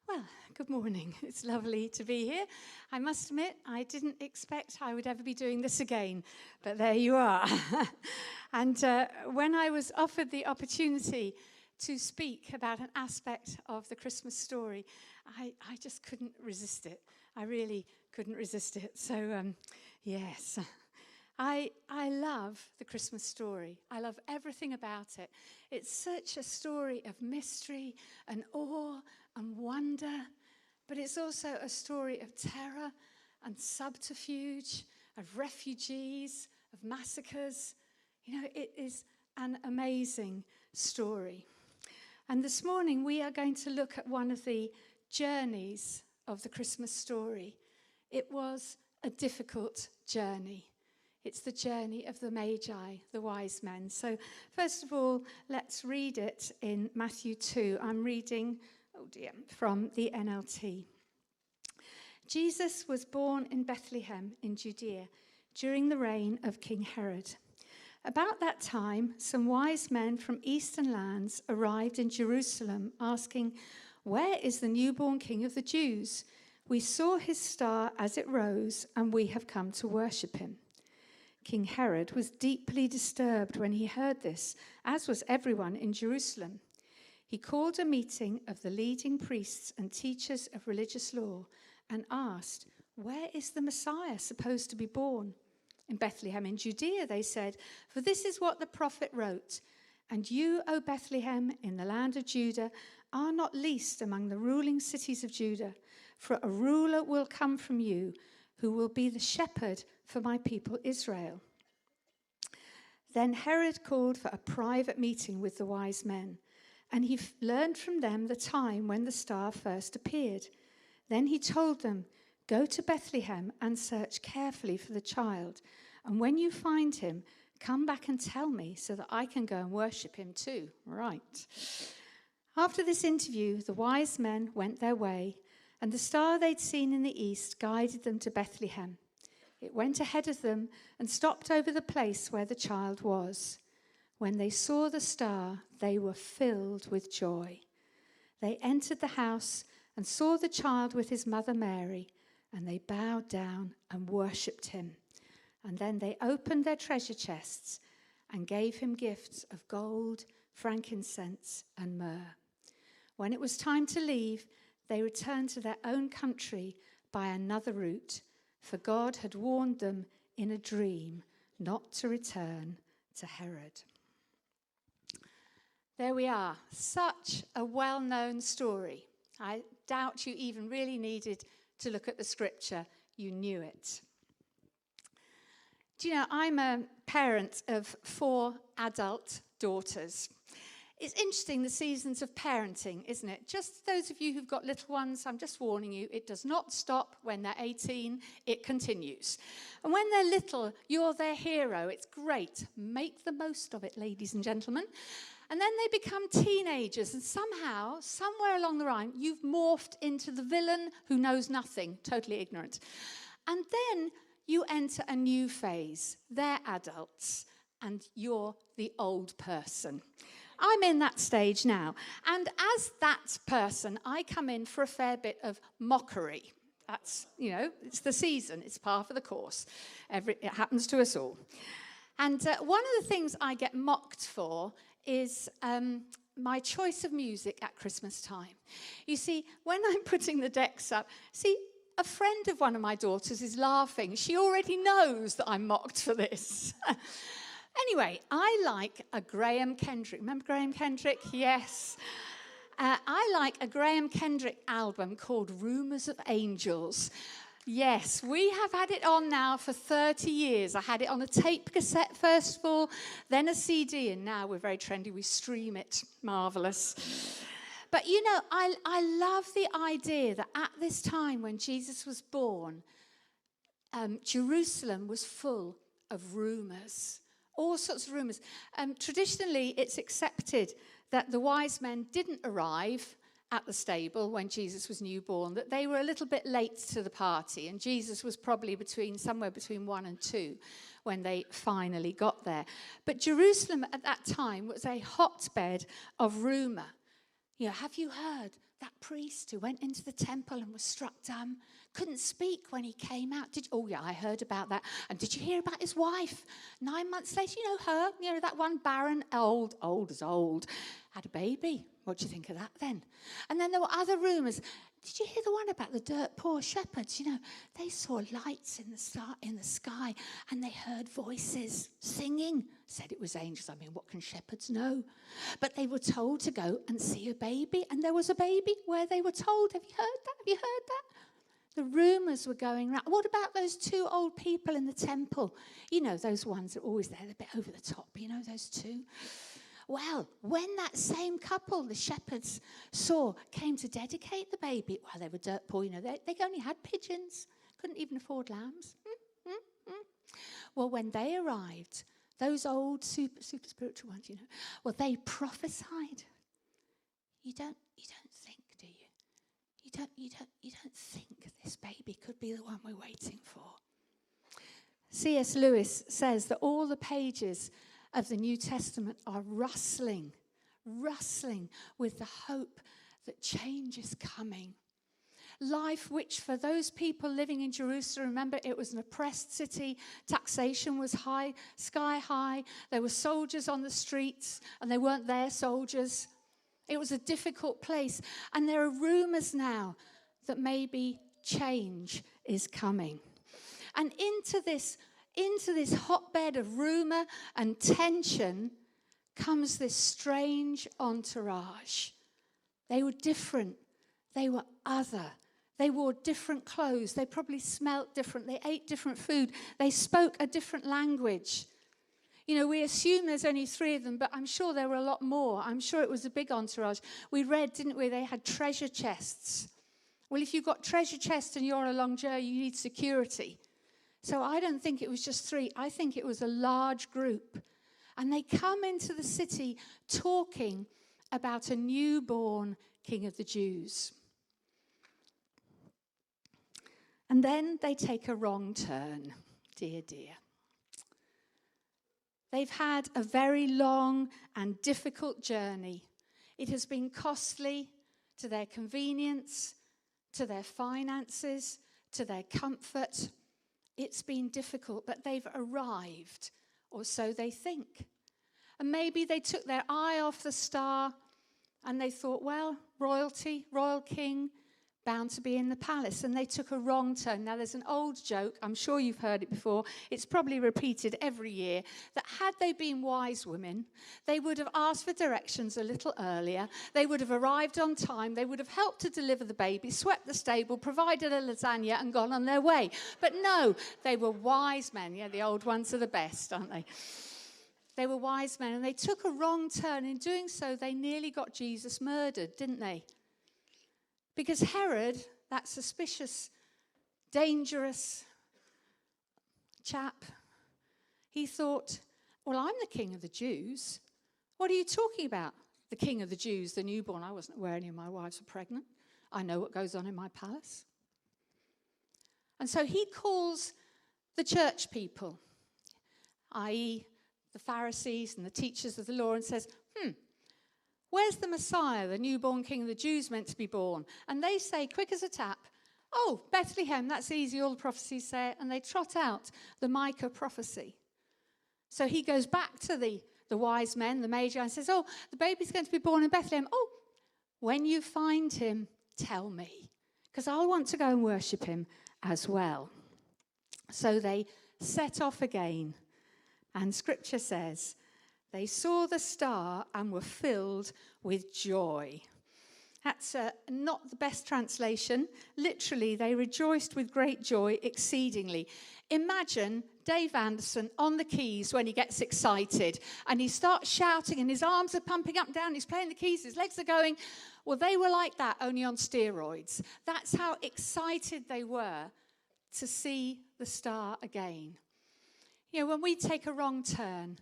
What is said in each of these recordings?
Well, good morning. It's lovely to be here. I must admit, I didn't expect I would ever be doing this again, but there you are. And when I was offered the opportunity to speak about an aspect of the Christmas story, I just couldn't resist it. I really couldn't resist it. So, yes. I love the Christmas story. I love everything about it. It's such a story of mystery and awe and wonder, but it's also a story of terror and subterfuge, of refugees, of massacres. You know, it is an amazing story. And this morning we are going to look at one of the journeys of the Christmas story. It was a difficult journey. It's the journey of the Magi, the wise men. So first of all, let's read it in Matthew 2. I'm reading, from the NLT. Jesus was born in Bethlehem in Judea during the reign of King Herod. About that time, some wise men from eastern lands arrived in Jerusalem asking, "Where is the newborn King of the Jews? We saw his star as it rose, and we have come to worship him." King Herod was deeply disturbed when he heard this, as was everyone in Jerusalem. He called a meeting of the leading priests and teachers of religious law and asked, "Where is the Messiah supposed to be born?" "In Bethlehem in Judea," they said, "for this is what the prophet wrote. And you, O Bethlehem, in the land of Judah, are not least among the ruling cities of Judah, for a ruler will come from you, who will be the shepherd for my people Israel." Then Herod called for a private meeting with the wise men, and he learned from them the time when the star first appeared. Then he told them, "Go to Bethlehem and search carefully for the child, and when you find him, come back and tell me so that I can go and worship him too." Right. After this interview, the wise men went their way, and the star they'd seen in the east guided them to Bethlehem. It went ahead of them and stopped over the place where the child was. When they saw the star, they were filled with joy. They entered the house and saw the child with his mother Mary, and they bowed down and worshipped him. And then they opened their treasure chests and gave him gifts of gold, frankincense, and myrrh. When it was time to leave, they returned to their own country by another route, for God had warned them in a dream not to return to Herod. There we are. Such a well-known story. I doubt you even really needed to look at the scripture. You knew it. Do you know, I'm a parent of 4 adult daughters. It's interesting, the seasons of parenting, isn't it? Just those of you who've got little ones, I'm just warning you, it does not stop when they're 18, it continues. And when they're little, you're their hero. It's great. Make the most of it, ladies and gentlemen. And then they become teenagers, and somehow, somewhere along the line, you've morphed into the villain who knows nothing, totally ignorant. And then you enter a new phase. They're adults, and you're the old person. I'm in that stage now. And as that person, I come in for a fair bit of mockery. That's, it's the season. It's par for the course. It happens to us all. And one of the things I get mocked for is my choice of music at Christmas time. You see, when I'm putting the decks up, a friend of one of my daughters is laughing. She already knows that I'm mocked for this. Anyway, I like a Graham Kendrick. Remember Graham Kendrick? Yes. I like a Graham Kendrick album called Rumours of Angels. Yes, we have had it on now for 30 years. I had it on a tape cassette first of all, then a CD, and now we're very trendy. We stream it. Marvellous. But, I love the idea that at this time when Jesus was born, Jerusalem was full of rumours. All sorts of rumours. Traditionally, it's accepted that the wise men didn't arrive at the stable when Jesus was newborn, that they were a little bit late to the party, and Jesus was probably somewhere between 1 and 2 when they finally got there. But Jerusalem at that time was a hotbed of rumour. Have you heard that priest who went into the temple and was struck dumb, couldn't speak when he came out. Oh, yeah, I heard about that. And did you hear about his wife? 9 months later, you know her, that one barren, old as old, had a baby. What do you think of that then? And then there were other rumours. Did you hear the one about the dirt poor shepherds? They saw lights in the sky and they heard voices singing. Said it was angels. I mean, what can shepherds know? But they were told to go and see a baby. And there was a baby where they were told. Have you heard that? Have you heard that? The rumours were going around. What about those 2 old people in the temple? Those ones that are always there, they're a bit over the top. Those 2. Well, when that same couple, the shepherds saw, came to dedicate the baby, well, they were dirt poor, they only had pigeons, couldn't even afford lambs. Well, when they arrived, those old super spiritual ones, well, they prophesied. You don't think, do you? You don't think this baby could be the one we're waiting for. C.S. Lewis says that all the pages of the New Testament are rustling with the hope that change is coming. Life which for those people living in Jerusalem, remember it was an oppressed city, taxation was high, sky high, there were soldiers on the streets and they weren't their soldiers. It was a difficult place, and there are rumours now that maybe change is coming. And into this hotbed of rumour and tension comes this strange entourage. They were different. They were other. They wore different clothes. They probably smelt different. They ate different food. They spoke a different language. We assume there's only 3 of them, but I'm sure there were a lot more. I'm sure it was a big entourage. We read, didn't we, they had treasure chests. Well, if you've got treasure chests and you're on a long journey, you need security. So I don't think it was just 3. I think it was a large group. And they come into the city talking about a newborn King of the Jews. And then they take a wrong turn. Dear, dear. They've had a very long and difficult journey. It has been costly to their convenience, to their finances, to their comfort. It's been difficult, but they've arrived, or so they think. And maybe they took their eye off the star and they thought, well, royalty, royal king, bound to be in the palace. And they took a wrong turn. Now, there's an old joke, I'm sure you've heard it before, it's probably repeated every year, that had they been wise women, they would have asked for directions a little earlier, they would have arrived on time, they would have helped to deliver the baby, swept the stable, provided a lasagna and gone on their way. But no, they were wise men. Yeah, the old ones are the best, aren't they? They were wise men, and they took a wrong turn. In doing so, they nearly got Jesus murdered, didn't they? Because Herod, that suspicious, dangerous chap, he thought, well, I'm the king of the Jews. What are you talking about? The king of the Jews, the newborn. I wasn't aware any of my wives were pregnant. I know what goes on in my palace. And so he calls the church people, i.e. the Pharisees and the teachers of the law, and says, where's the Messiah, the newborn king of the Jews, meant to be born? And they say, quick as a tap, oh, Bethlehem, that's easy, all the prophecies say it. And they trot out the Micah prophecy. So he goes back to the wise men, the Magi, and says, oh, the baby's going to be born in Bethlehem. Oh, when you find him, tell me, because I'll want to go and worship him as well. So they set off again. And Scripture says, they saw the star and were filled with joy. That's not the best translation. Literally, they rejoiced with great joy exceedingly. Imagine Dave Anderson on the keys when he gets excited and he starts shouting and his arms are pumping up and down. He's playing the keys, his legs are going. Well, they were like that, only on steroids. That's how excited they were to see the star again. When we take a wrong turn,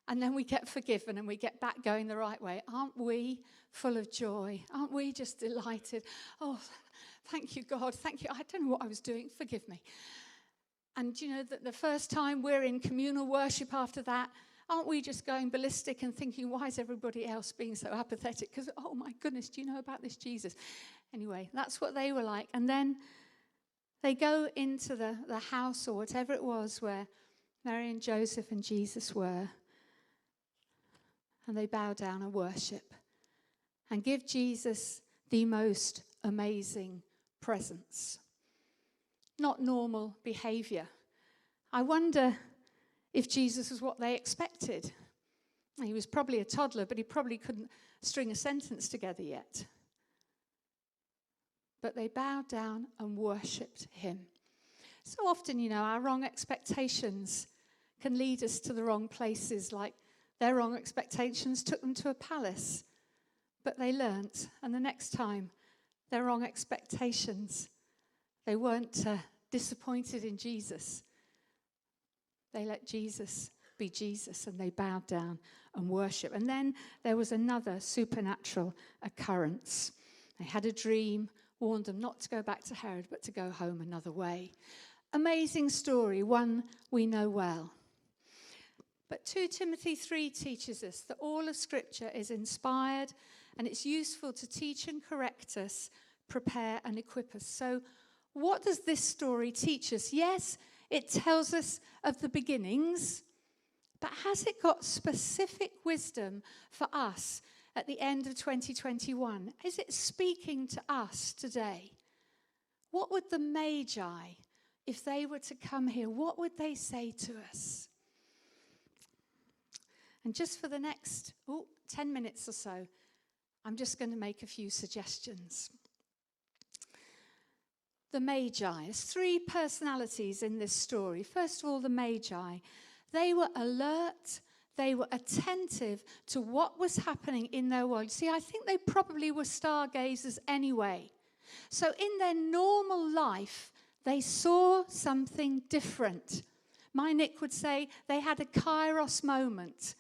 and then we get forgiven and we get back going the right way, aren't we full of joy? Aren't we just delighted? Oh, thank you, God. Thank you. I don't know what I was doing. Forgive me. And the first time we're in communal worship after that, Aren't we just going ballistic and thinking, why is everybody else being so apathetic? Because, oh my goodness, do you know about this Jesus? Anyway, that's what they were like. And then they go into the house or whatever it was where Mary and Joseph and Jesus were. And they bow down and worship and give Jesus the most amazing presents. Not normal behavior. I wonder if Jesus was what they expected. He was probably a toddler, but he probably couldn't string a sentence together yet. But they bowed down and worshipped him. So often, our wrong expectations can lead us to the wrong places, like their wrong expectations took them to a palace. But they learnt, and the next time, their wrong expectations, they weren't disappointed in Jesus. They let Jesus be Jesus, and they bowed down and worshipped. And then there was another supernatural occurrence. They had a dream, warned them not to go back to Herod, but to go home another way. Amazing story, one we know well. But 2 Timothy 3 teaches us that all of Scripture is inspired and it's useful to teach and correct us, prepare and equip us. So what does this story teach us? Yes, it tells us of the beginnings, but has it got specific wisdom for us at the end of 2021? Is it speaking to us today? What would the Magi, if they were to come here, what would they say to us? And just for the next 10 minutes or so, I'm just going to make a few suggestions. The Magi. There's 3 personalities in this story. First of all, the Magi. They were alert. They were attentive to what was happening in their world. See, I think they probably were stargazers anyway. So in their normal life, they saw something different. My Nick would say they had a kairos moment.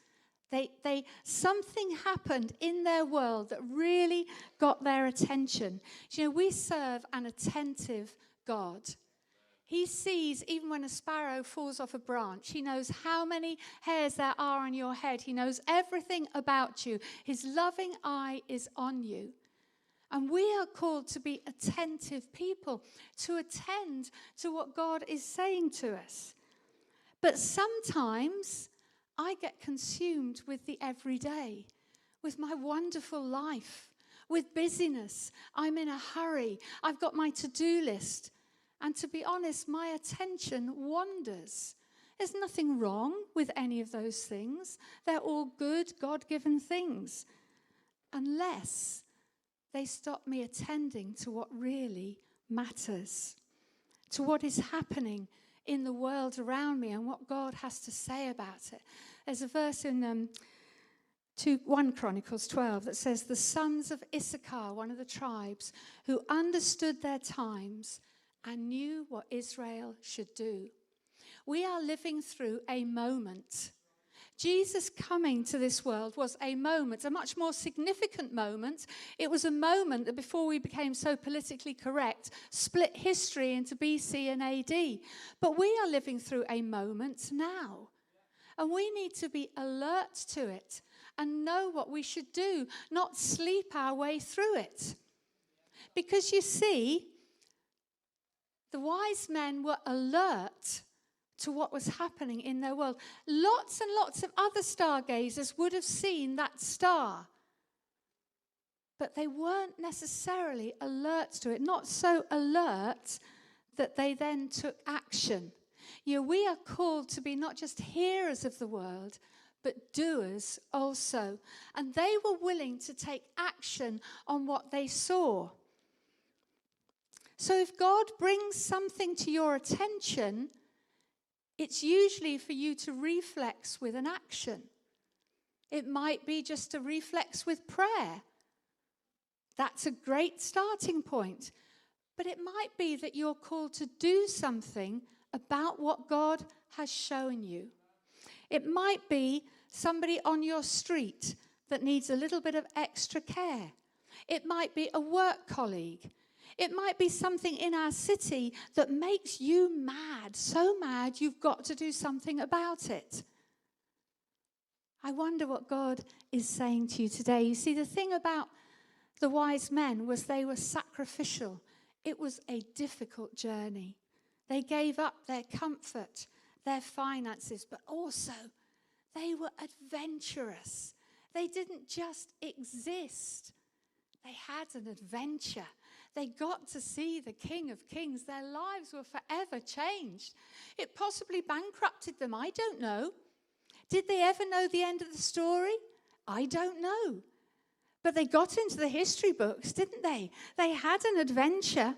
Something happened in their world that really got their attention. We serve an attentive God. He sees even when a sparrow falls off a branch. He knows how many hairs there are on your head. He knows everything about you. His loving eye is on you. And we are called to be attentive people, to attend to what God is saying to us. But sometimes I get consumed with the everyday, with my wonderful life, with busyness. I'm in a hurry. I've got my to-do list. And to be honest, my attention wanders. There's nothing wrong with any of those things. They're all good, God-given things. Unless they stop me attending to what really matters, to what is happening in the world around me and what God has to say about it. There's a verse in 1 Chronicles 12 that says, the sons of Issachar, one of the tribes, who understood their times and knew what Israel should do. We are living through a moment. Jesus coming to this world was a moment, a much more significant moment. It was a moment that before we became so politically correct, split history into BC and AD. But we are living through a moment now. And we need to be alert to it and know what we should do, not sleep our way through it. Because you see, the wise men were alert to what was happening in their world. Lots and lots of other stargazers would have seen that star, but they weren't necessarily alert to it, not so alert that they then took action. We are called to be not just hearers of the word, but doers also. And they were willing to take action on what they saw. So if God brings something to your attention, it's usually for you to reflex with an action. It might be just a reflex with prayer. That's a great starting point. But it might be that you're called to do something about what God has shown you. It might be somebody on your street that needs a little bit of extra care. It might be a work colleague. It might be something in our city that makes you mad, so mad you've got to do something about it. I wonder what God is saying to you today. You see, the thing about the wise men was they were sacrificial. It was a difficult journey. They gave up their comfort, their finances, but also they were adventurous. They didn't just exist. They had an adventure. They got to see the King of Kings. Their lives were forever changed. It possibly bankrupted them. I don't know. Did they ever know the end of the story? I don't know. But they got into the history books, didn't they? They had an adventure.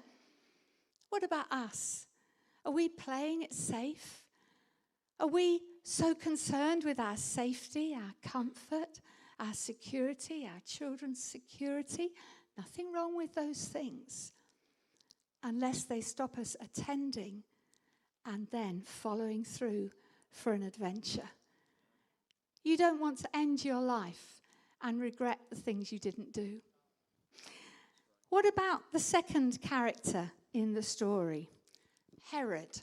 What about us? Are we playing it safe? Are we so concerned with our safety, our comfort, our security, our children's security? Nothing wrong with those things, unless they stop us attending and then following through for an adventure. You don't want to end your life and regret the things you didn't do. What about the second character in the story? Herod.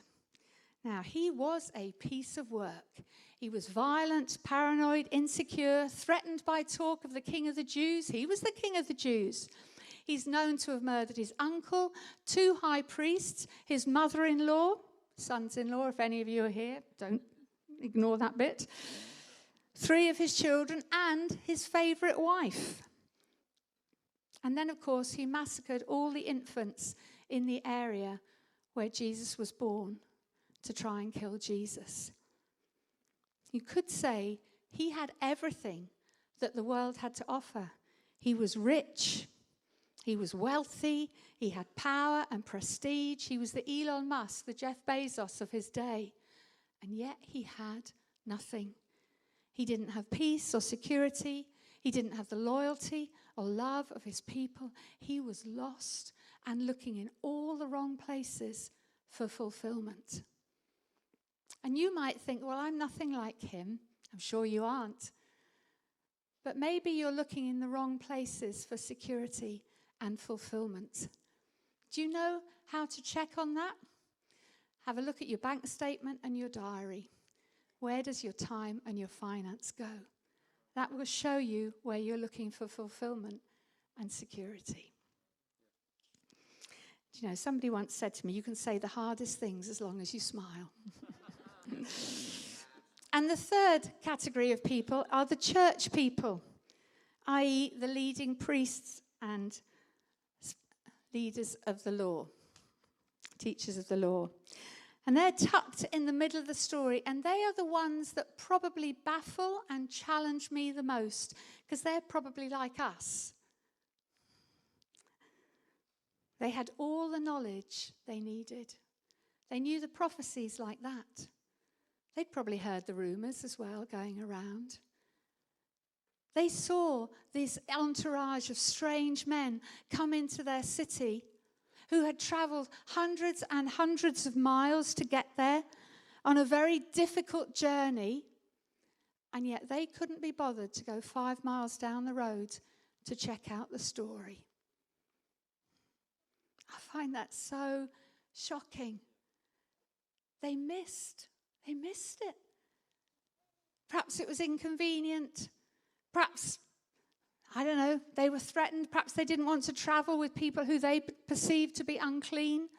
Now, he was a piece of work. He was violent, paranoid, insecure, threatened by talk of the king of the Jews. He was the king of the Jews. He's known to have murdered his uncle, 2 high priests, his mother-in-law, sons-in-law, if any of you are here, don't ignore that bit, 3 of his children, and his favorite wife. And then, of course, he massacred all the infants in the area where Jesus was born to try and kill Jesus. You could say he had everything that the world had to offer. He was rich, he was wealthy, he had power and prestige. He was the Elon Musk, the Jeff Bezos of his day. And yet he had nothing. He didn't have peace or security. He didn't have the loyalty or love of his people. He was lost and looking in all the wrong places for fulfillment. And you might think, well, I'm nothing like him. I'm sure you aren't. But maybe you're looking in the wrong places for security and fulfillment. Do you know how to check on that? Have a look at your bank statement and your diary. Where does your time and your finance go? That will show you where you're looking for fulfillment and security. Do you know, somebody once said to me, you can say the hardest things as long as you smile. And the third category of people are the church people, i.e. the leading priests and leaders of the law, teachers of the law. And they're tucked in the middle of the story, and they are the ones that probably baffle and challenge me the most, because they're probably like us. They had all the knowledge they needed. They knew the prophecies like that. They'd probably heard the rumors as well going around. They saw this entourage of strange men come into their city who had traveled hundreds and hundreds of miles to get there on a very difficult journey, and yet they couldn't be bothered to go 5 miles down the road to check out the story. I find that so shocking. They missed it. Perhaps it was inconvenient. Perhaps, I don't know, they were threatened. Perhaps they didn't want to travel with people who they perceived to be unclean.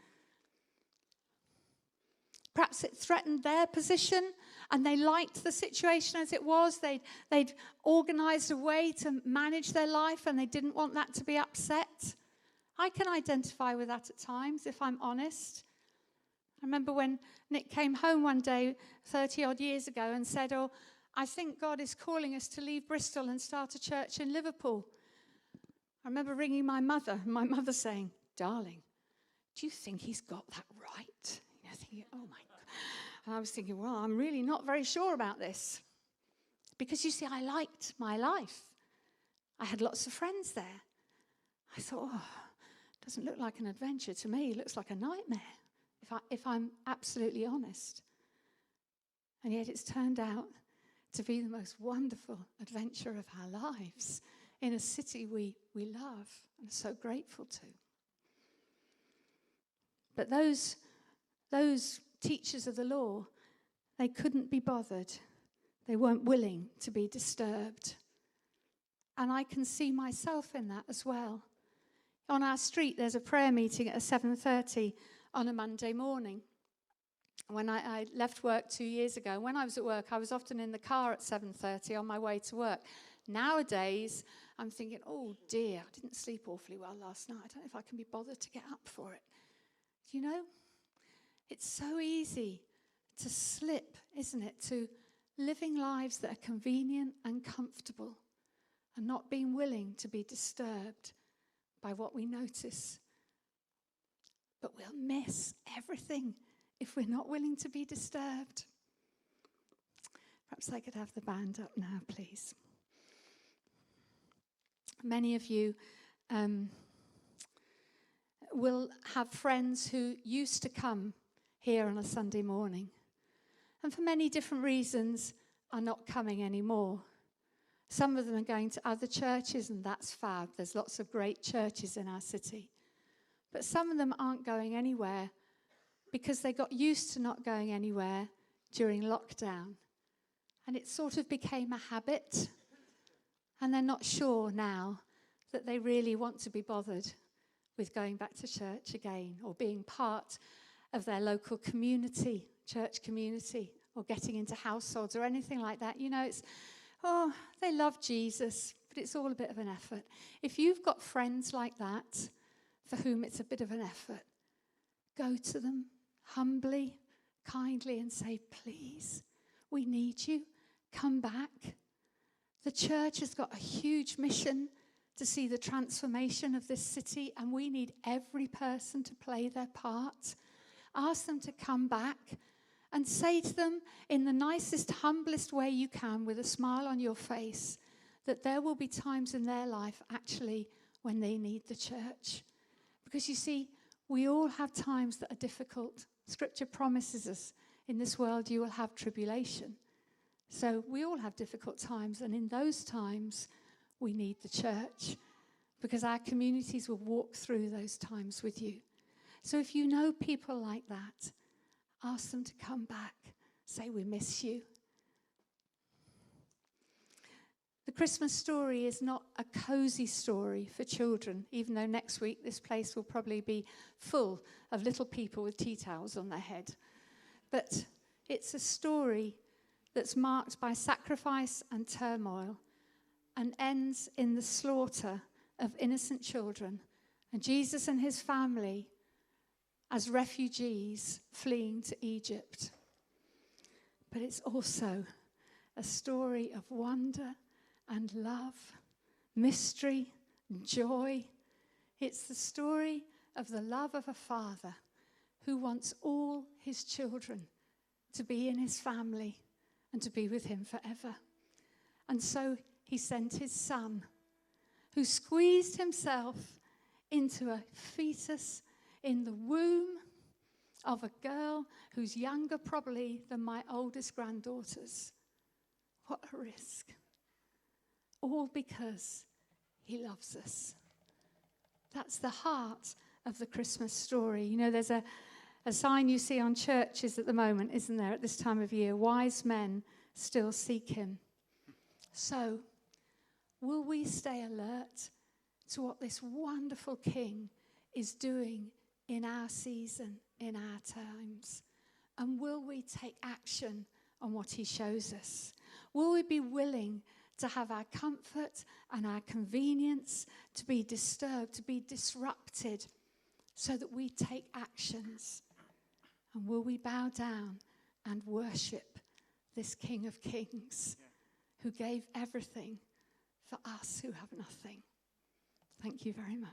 Perhaps it threatened their position and they liked the situation as it was. They'd organized a way to manage their life and they didn't want that to be upset. I can identify with that at times, if I'm honest. I remember when Nick came home one day 30-odd years ago and said, oh, I think God is calling us to leave Bristol and start a church in Liverpool. I remember ringing my mother, and my mother saying, darling, do you think he's got that right? You know, thinking, oh my God. And I was thinking, well, I'm really not very sure about this. Because you see, I liked my life. I had lots of friends there. I thought, oh, it doesn't look like an adventure to me. It looks like a nightmare, if I'm absolutely honest. And yet it's turned out to be the most wonderful adventure of our lives in a city we love and are so grateful to. But those teachers of the law, they couldn't be bothered. They weren't willing to be disturbed. And I can see myself in that as well. On our street, there's a prayer meeting at 7:30 on a Monday morning. When I left work 2 years ago, when I was at work, I was often in the car at 7:30 on my way to work. Nowadays, I'm thinking, oh dear, I didn't sleep awfully well last night. I don't know if I can be bothered to get up for it. Do you know? It's so easy to slip, isn't it, to living lives that are convenient and comfortable and not being willing to be disturbed by what we notice. But we'll miss everything if we're not willing to be disturbed. Perhaps I could have the band up now, please. Many of you will have friends who used to come here on a Sunday morning, and for many different reasons are not coming anymore. Some of them are going to other churches, and that's fab. There's lots of great churches in our city. But some of them aren't going anywhere because they got used to not going anywhere during lockdown. And it sort of became a habit. And they're not sure now that they really want to be bothered with going back to church again or being part of their local community, church community, or getting into households or anything like that. You know, it's, oh, they love Jesus, but it's all a bit of an effort. If you've got friends like that, for whom it's a bit of an effort, go to them humbly, kindly, and say, please, we need you. Come back. The church has got a huge mission to see the transformation of this city, and we need every person to play their part. Ask them to come back and say to them in the nicest, humblest way you can, with a smile on your face, that there will be times in their life actually when they need the church. Because you see, we all have times that are difficult. Scripture promises us in this world you will have tribulation. So we all have difficult times, and in those times we need the church, because our communities will walk through those times with you. So if you know people like that, ask them to come back. Say, we miss you. The Christmas story is not a cozy story for children, even though next week this place will probably be full of little people with tea towels on their head. But it's a story that's marked by sacrifice and turmoil and ends in the slaughter of innocent children and Jesus and his family as refugees fleeing to Egypt. But it's also a story of wonder and love, mystery, joy. It's the story of the love of a father who wants all his children to be in his family and to be with him forever. And so he sent his son, who squeezed himself into a fetus in the womb of a girl who's younger probably than my oldest granddaughters. What a risk. All because he loves us. That's the heart of the Christmas story. You know, there's a sign you see on churches at the moment, isn't there, at this time of year? Wise men still seek him. So, will we stay alert to what this wonderful King is doing in our season, in our times? And will we take action on what he shows us? Will we be willing to have our comfort and our convenience to be disturbed, to be disrupted, so that we take actions? And will we bow down and worship this King of Kings who gave everything for us who have nothing? Thank you very much.